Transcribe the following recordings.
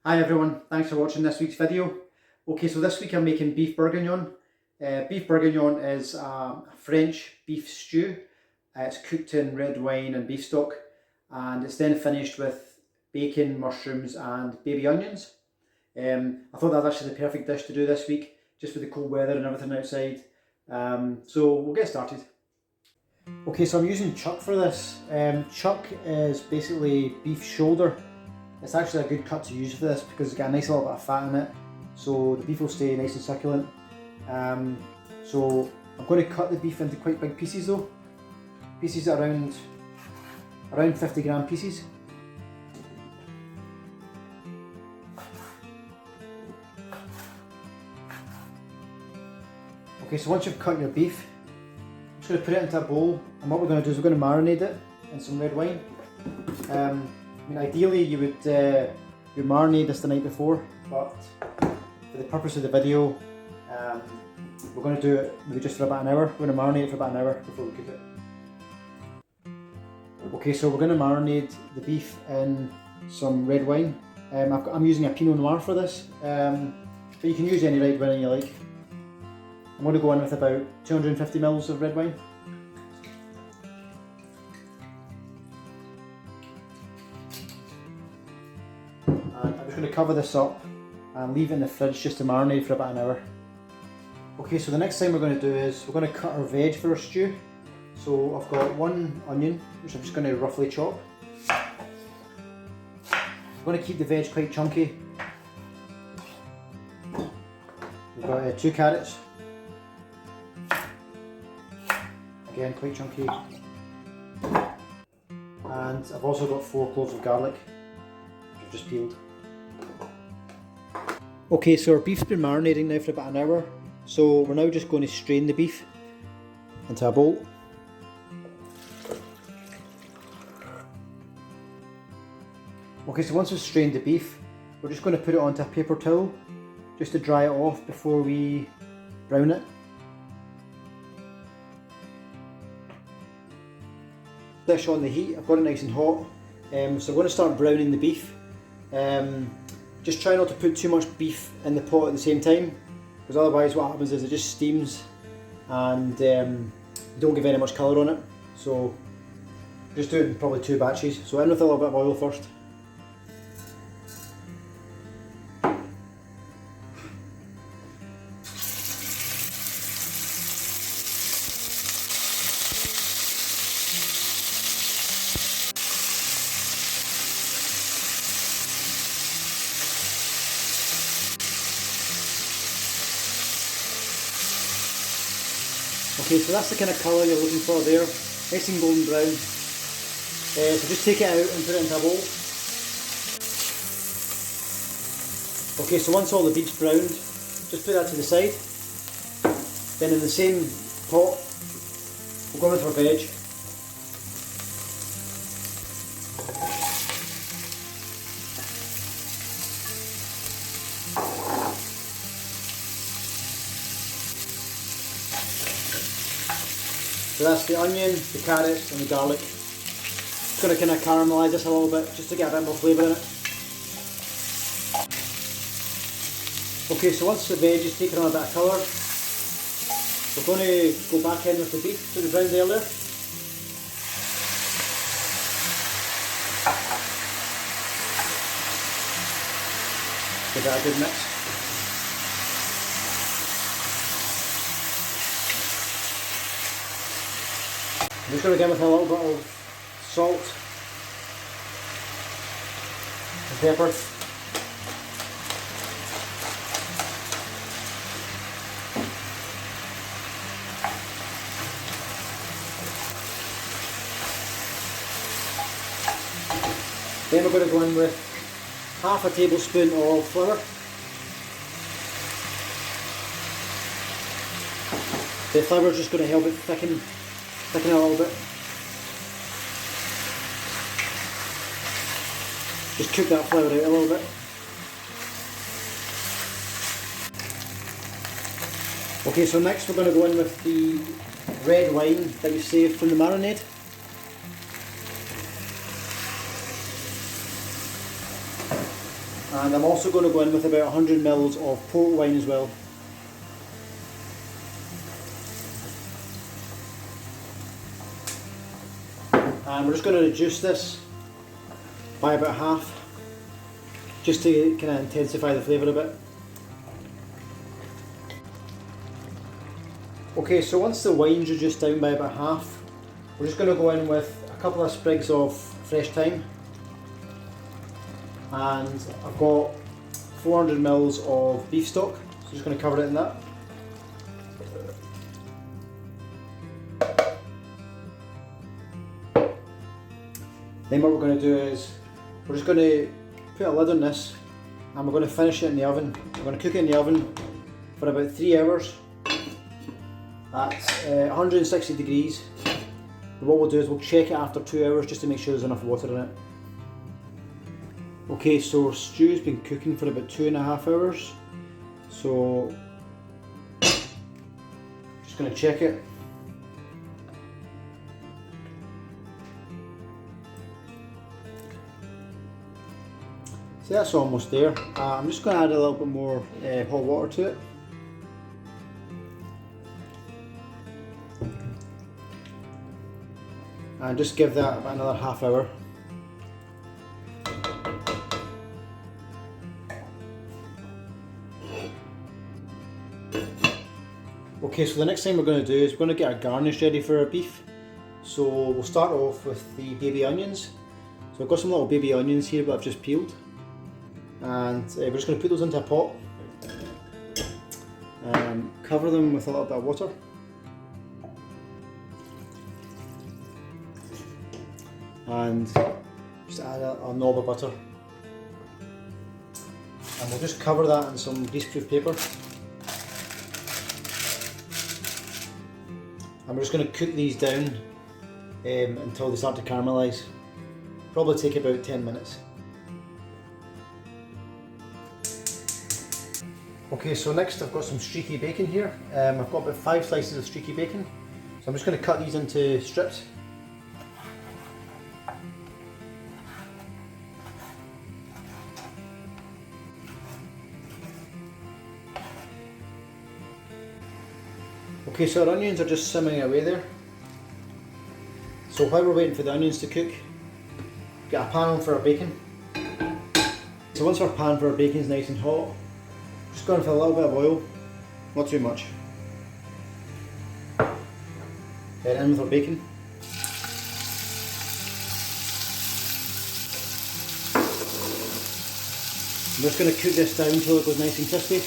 Hi everyone, thanks for watching this week's video. Okay, so this week I'm making beef bourguignon. Beef bourguignon is a French beef stew. It's cooked in red wine and beef stock, and it's then finished with bacon, mushrooms and baby onions. I thought that was actually the perfect dish to do this week, just with the cold weather and everything outside. So we'll get started. Okay, so I'm using chuck for this. Chuck is basically beef shoulder. It's actually a good cut to use for this because it's got a nice little bit of fat in it, so the beef will stay nice and succulent. So I'm going to cut the beef into quite big pieces though. Pieces around 50 gram pieces. Okay, so once you've cut your beef, I'm just going to put it into a bowl, and what we're going to do is we're going to marinate it in some red wine. I mean, ideally you would marinate this the night before, but for the purpose of the video, we're going to do it maybe just for about an hour. We're going to marinate it for about an hour before we cook it. Okay, so we're going to marinate the beef in some red wine. I'm using a Pinot Noir for this, but you can use any red wine you like. I'm going to go in with about 250 ml of red wine. I'm going to cover this up and leave it in the fridge just to marinate for about an hour. Okay, so the next thing we're going to do is we're going to cut our veg for our stew. So I've got one onion, which I'm just going to roughly chop. I'm going to keep the veg quite chunky. We've got 2 carrots. Again, quite chunky. And I've also got 4 cloves of garlic, which I've just peeled. Okay, so our beef's been marinating now for about an hour, so we're now just going to strain the beef into a bowl. Okay, so once we've strained the beef, we're just going to put it onto a paper towel just to dry it off before we brown it. Dish on the heat, I've got it nice and hot, so we're going to start browning the beef. Just try not to put too much beef in the pot at the same time, because otherwise what happens is it just steams and you don't give any much colour on it. So just do it in probably 2 batches. So in with a little bit of oil first. Okay, so that's the kind of colour you're looking for there, nice and golden brown. So just take it out and put it into a bowl. Okay, so once all the beef's browned, just put that to the side. Then in the same pot, we'll go with our veg. So that's the onion, the carrots and the garlic. Just going to kind of caramelise this a little bit just to get a bit more flavour in it. Okay, so once the veg is taken on a bit of colour, we're going to go back in with the beef that we browned earlier. Give that a good mix. I'm just going to give it a little bit of salt and pepper. Then we're going to go in with half a tablespoon of flour. The flour is just going to help it thicken a little bit. Just cook that flour out a little bit. Okay, so next we're going to go in with the red wine that we saved from the marinade. And I'm also going to go in with about 100 ml of port wine as well. And we're just going to reduce this by about half, just to kind of intensify the flavour a bit. Okay, so once the wine's reduced down by about half, we're just going to go in with a couple of sprigs of fresh thyme. And I've got 400 ml of beef stock, so just going to cover it in that. Then what we're going to do is, we're just going to put a lid on this and we're going to finish it in the oven. We're going to cook it in the oven for about 3 hours at 160 degrees. And what we'll do is we'll check it after 2 hours just to make sure there's enough water in it. Okay, so our stew's been cooking for about 2.5 hours. So, just going to check it. So that's almost there. I'm just going to add a little bit more hot water to it. And just give that about another half hour. Okay, so the next thing we're going to do is we're going to get our garnish ready for our beef. So we'll start off with the baby onions. So I've got some little baby onions here that I've just peeled. And we're just going to put those into a pot. Cover them with a little bit of water. And just add a knob of butter. And we'll just cover that in some greaseproof paper. And we're just going to cook these down until they start to caramelise. Probably take about 10 minutes. Okay, so next I've got some streaky bacon here. I've got about 5 slices of streaky bacon. So I'm just going to cut these into strips. Okay, so our onions are just simmering away there. So while we're waiting for the onions to cook, get a pan on for our bacon. So once our pan for our bacon is nice and hot, just go in for a little bit of oil, not too much. Get in with our bacon. I'm just going to cook this down until it goes nice and crispy.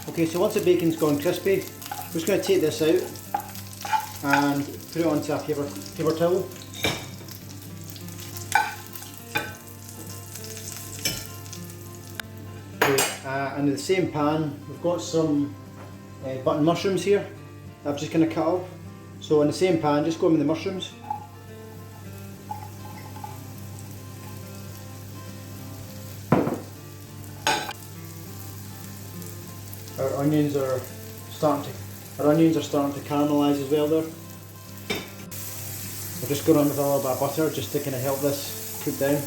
Okay, so once the bacon's gone crispy, I'm just going to take this out and put it onto a paper towel. And in the same pan, we've got some button mushrooms here that I've just kind of cut up. So in the same pan, just go in with the mushrooms. Our onions are starting to caramelise as well there. We're just going on with a little bit of butter just to kind of help this cook down.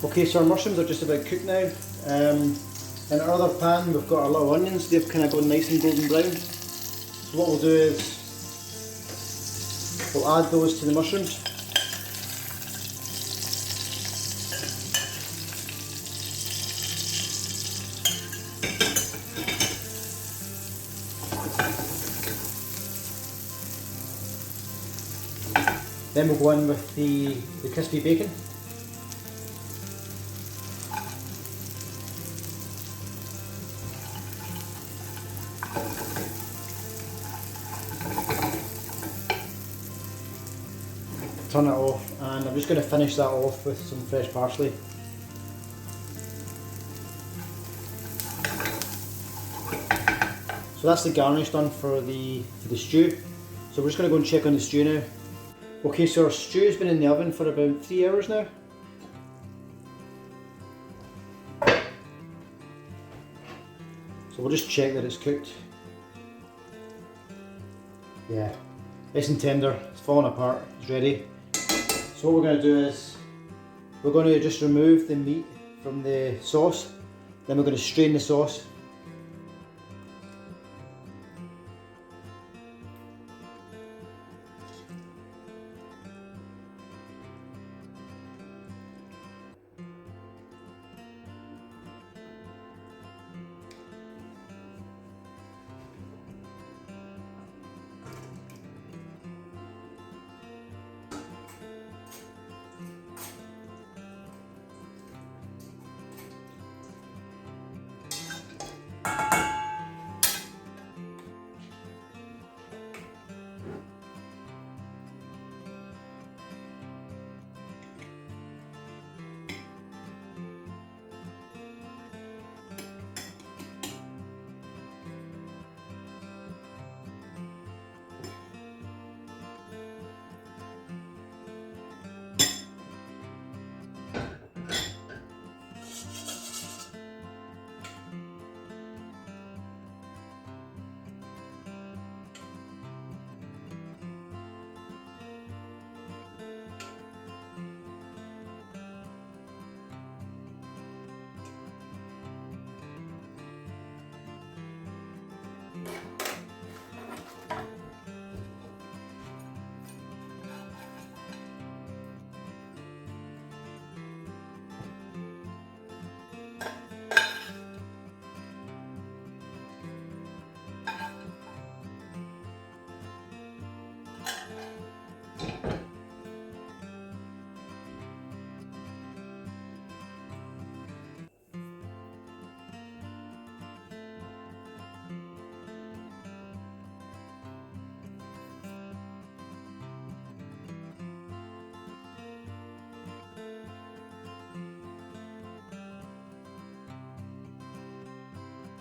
Okay, so our mushrooms are just about cooked now. In our other pan we've got our little onions, they've kind of gone nice and golden brown. So what we'll do is we'll add those to the mushrooms. Then we'll go in with the crispy bacon. Turn it off, and I'm just going to finish that off with some fresh parsley. So that's the garnish done for the stew. So we're just going to go and check on the stew now. Okay, so our stew's been in the oven for about 3 hours now. So we'll just check that it's cooked. Yeah, nice and tender, it's falling apart, it's ready. So what we're going to do is, we're going to just remove the meat from the sauce, then we're going to strain the sauce.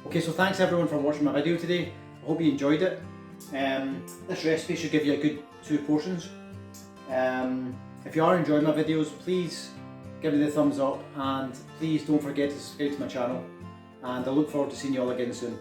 Okay, so thanks everyone for watching my video today. I hope you enjoyed it. This recipe should give you a good 2 portions. If you are enjoying my videos, please give me the thumbs up and please don't forget to subscribe to my channel. And I look forward to seeing you all again soon.